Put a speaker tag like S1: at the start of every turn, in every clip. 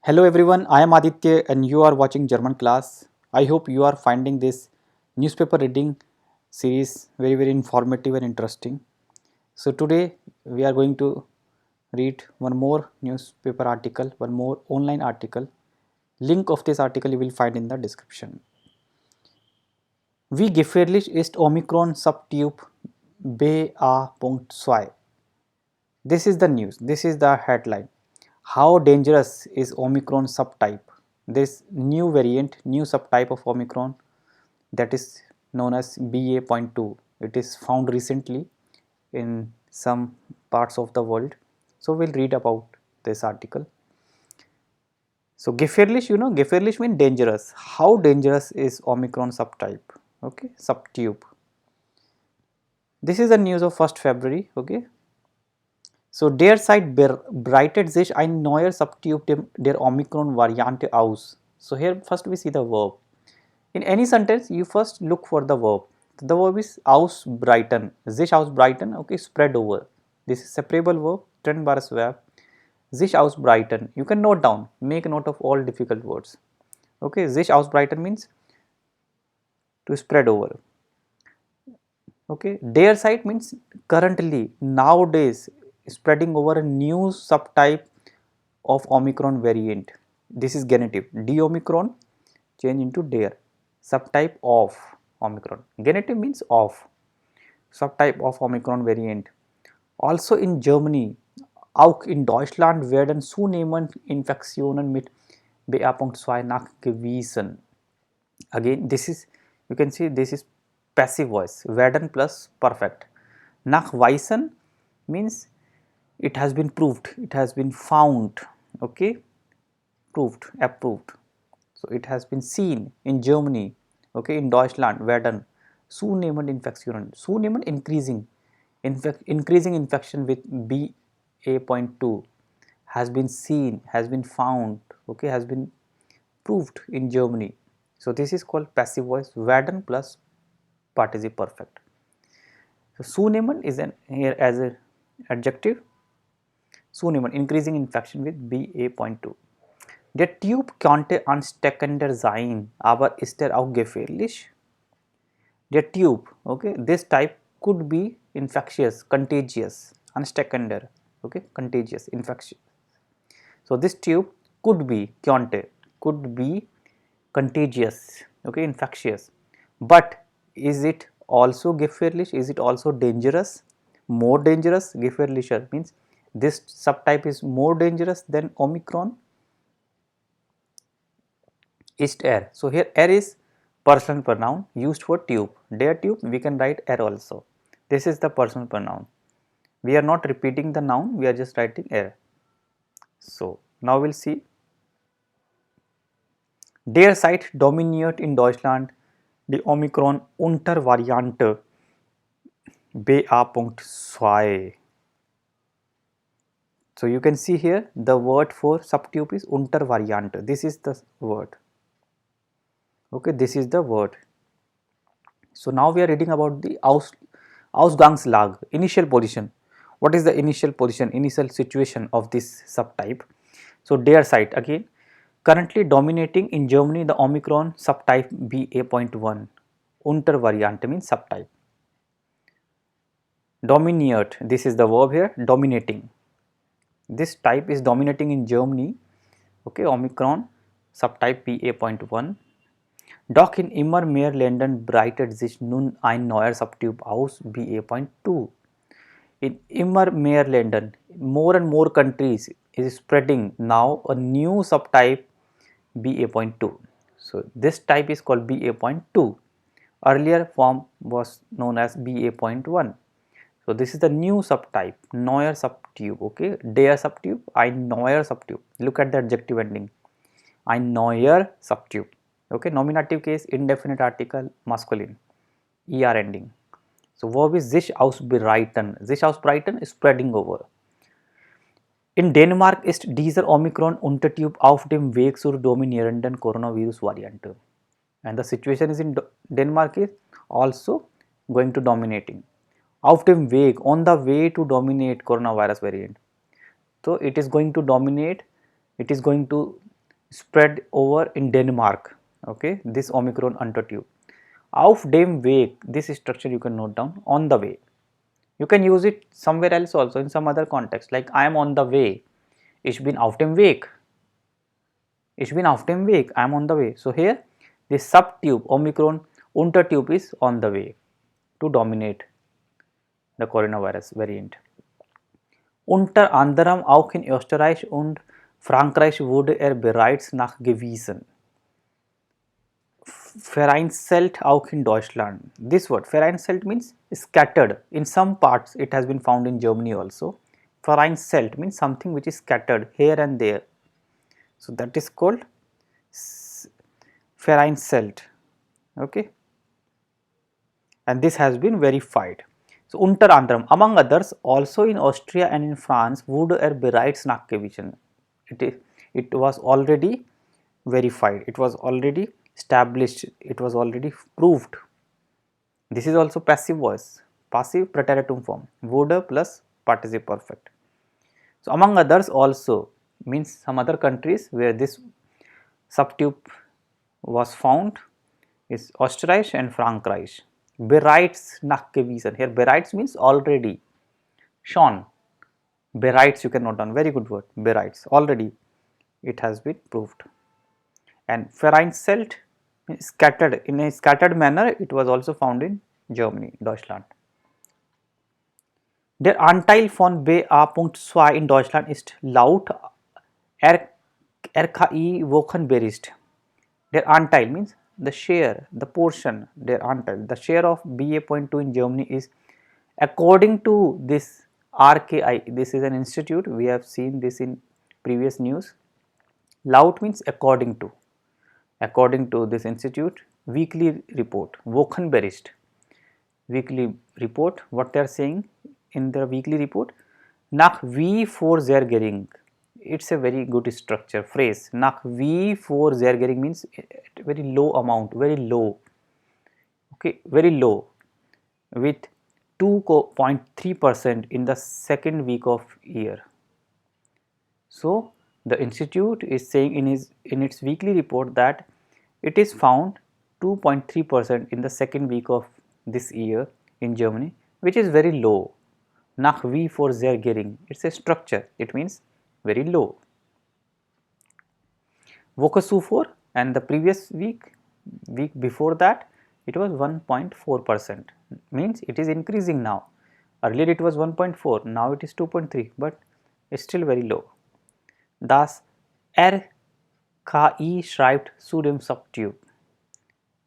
S1: Hello everyone, I am Aditya and you are watching Germanclass. I hope you are finding this newspaper reading series very informative and interesting. So today we are going to read one more newspaper article, one more online article. Link of this article you will find in the description. Wie gefährlich ist Omikron Subtype BA.2? This is the news, this is the headline. How dangerous is Omicron subtype? This new variant, new subtype of Omicron that is known as BA.2. It is found recently in some parts of the world. So we'll read about this article. So gefährlich, gefährlich means dangerous. How dangerous is Omicron subtype? Okay, subtype. This is the news of 1st February. Okay, so derzeit breitet sich ein neuer Subtyp der Omikron-Variante aus. So here first we see the verb. In any sentence, you first look for the verb. The verb is ausbreiten, sich ausbreiten, okay, spread over. This is separable verb, trennbares Verb, sich ausbreiten. You can note down, make note of all difficult words. Okay, sich ausbreiten means to spread over. Okay, derzeit means currently, nowadays, spreading over a new subtype of Omicron variant. This is genitive. D Omicron change into der. Subtype of Omicron. Genitive means of. Subtype of Omicron variant. Also in Germany, auch in Deutschland werden zunehmend Infektionen mit BA.2 nachgewiesen. Again, this is, you can see this is passive voice, werden plus perfect. Nachweisen means it has been proved, it has been found, okay, proved, approved. So it has been seen in Germany, okay, in Deutschland, werden, zunehmend Infektionen, zunehmend increasing, increasing infection with BA.2 has been seen, has been found, okay, has been proved in Germany. So this is called passive voice, werden plus participle perfect. So zunehmend is here as an adjective, zunehmend, increasing infection with BA.2. Der Typ könnte ansteckender sein, aber ist auch gefährlich? Der Typ, okay, this type could be infectious, contagious, ansteckender, okay, contagious, infectious. So this tube could be, könnte, could be contagious, okay, infectious, but is it also gefährlich? Is it also dangerous? More dangerous? Gefährlicher means this subtype is more dangerous than Omicron. Ist So here er is personal pronoun used for tube. Der tube we can write er also. This is the personal pronoun. We are not repeating the noun, we are just writing er. So now we'll see. Derzeit dominiert in Deutschland die Omikron-Untervariante BA.2. So you can see here the word for subtype is Untervariante. This is the word. Okay, this is the word. So now we are reading about the Ausgangslage, initial position. What is the initial position, initial situation of this subtype? So derzeit again, currently dominating in Germany the Omicron subtype BA.1. Untervariante means subtype. Dominiert, this is the verb here, dominating. This type is dominating in Germany, okay, Omicron subtype BA.1. Doch in immer mehr Ländern breitet sich nun ein neuer Subtyp aus, BA.2. In immer mehr Ländern, more and more countries is spreading now a new subtype BA.2. So this type is called BA.2. Earlier form was known as BA.1. So this is the new subtype, neuer Subtyp, okay, der Subtyp, ein neuer Subtyp. Look at the adjective ending, ein neuer Subtyp. Okay, nominative case, indefinite article, masculine, er ending. So verb is sich ausbreiten. Sich ausbreiten is spreading over. In Dänemark ist dieser Omikron-Untertyp auf dem Weg zur dominierenden Coronavirus-Variante. And the situation is in Denmark is also going to dominating. Auf dem Weg, on the way to dominate coronavirus variant. So it is going to dominate, it is going to spread over in Denmark. Okay, this Omicron untertube. Auf dem Weg, this structure you can note down, on the way. You can use it somewhere else also in some other context, like I am on the way. Ich bin auf dem Weg. Ich bin auf dem Weg. I am on the way. So here, this subtube Omicron untertube is on the way to dominate the coronavirus variant. Unter anderem auch in Österreich und Frankreich wurde bereits nachgewiesen. Vereinzelt auch in Deutschland. This word vereinzelt means scattered. In some parts it has been found in Germany also. Vereinzelt means something which is scattered here and there. So that is called vereinzelt. Okay. And this has been verified. So unter anderem, among others, also in Austria and in France wurde bereits nachgewiesen. It was already verified. It was already established. It was already proved. This is also passive voice, passive preteritum form, wurde plus participle perfect. So among others also means some other countries where this subtube was found is Österreich and Frankreich. Bereits nachgewiesen. Here bereits means already. Schon. Bereits you can note down. Very good word. Bereits. Already it has been proved. And vereinzelt means scattered. In a scattered manner it was also found in Germany, Deutschland. Der Anteil von BA.2 in Deutschland ist laut RKI Wochenbericht. Der Anteil means the share, the portion, der Anteil, the share of BA.2 in Germany is, according to this RKI, this is an institute, we have seen this in previous news. Laut means according to this institute, weekly report, Wochenbericht, weekly report, what they are saying in the weekly report, nach wie vor sehr gering. It's a very good structure phrase. Nach wie vor sehr gering means very low amount, very low. Okay, very low, with 2.3% in the second week of year. So the institute is saying in its weekly report that it is found 2.3% in the second week of this year in Germany, which is very low. Nach wie vor sehr gering. It's a structure. It means very low. Woche zuvor, and the previous week before that, it was 1.4%. Means it is increasing now. Earlier it was 1.4, now it is 2.3, but it's still very low. Das RKI schreibt zu dem Subtube.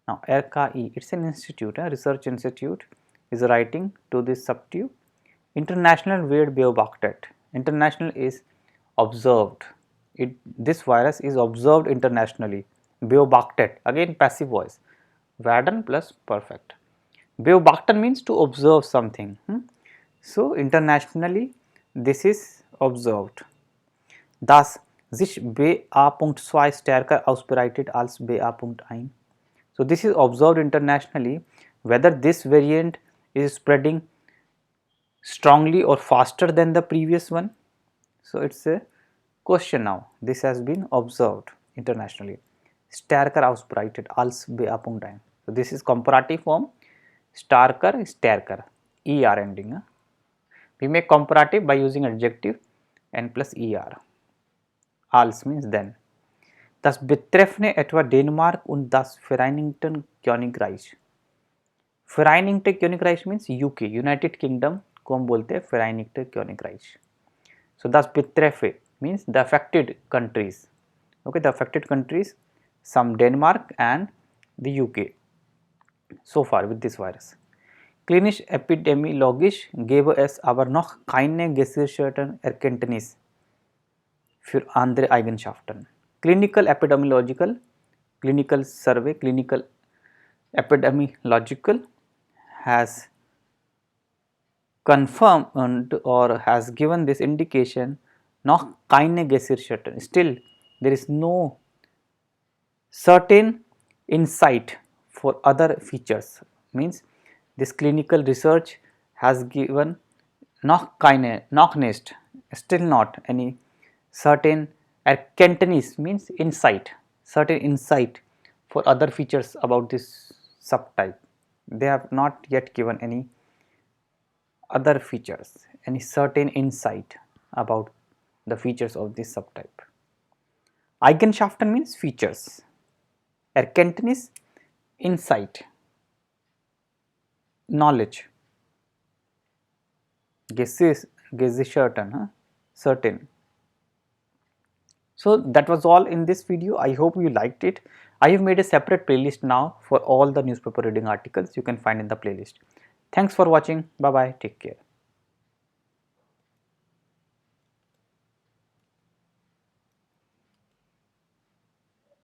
S1: Now RKI, it's an institute, a research institute, is writing to this subtube. International wird beobachtet. International is observed. This virus is observed internationally. Beobachtet, again passive voice. Werden plus perfect. Beobachten means to observe something. So internationally this is observed. Das sich BA.2 stärker ausbreitet als BA.1. So this is observed internationally, whether this variant is spreading strongly or faster than the previous one. So it's a question now. This has been observed internationally. Stärker ausbreitet als BA.1. So this is comparative form. Stärker, ER ending. We make comparative by using adjective and plus ER. Als means then. Das betreffende etwa Dänemark und das Vereinigte Königreich. Vereinigte Königreich means UK, United Kingdom को हम बोलते हैं Vereinigte Königreich. So das betreffe means the affected countries. Okay, the affected countries, some Denmark and the UK. So far with this virus. Klinisch epidemiologisch gäbe es aber noch keine gesicherten Erkenntnis für andere Eigenschaften. Clinical epidemiological, clinical survey, clinical epidemiological has confirmed or has given this indication noch keine gesicherten. Still there is no certain insight for other features. Means this clinical research has given noch keine, noch nicht, still not any certain Erkenntnis means insight, certain insight for other features about this subtype. They have not yet given any other features, any certain insight about the features of this subtype. Eigenschaften means features. Erkenntnis, insight, knowledge. Gesicherten, certain. So that was all in this video. I hope you liked it. I have made a separate playlist now for all the newspaper reading articles. You can find in the playlist. Thanks for watching. Bye bye. Take care.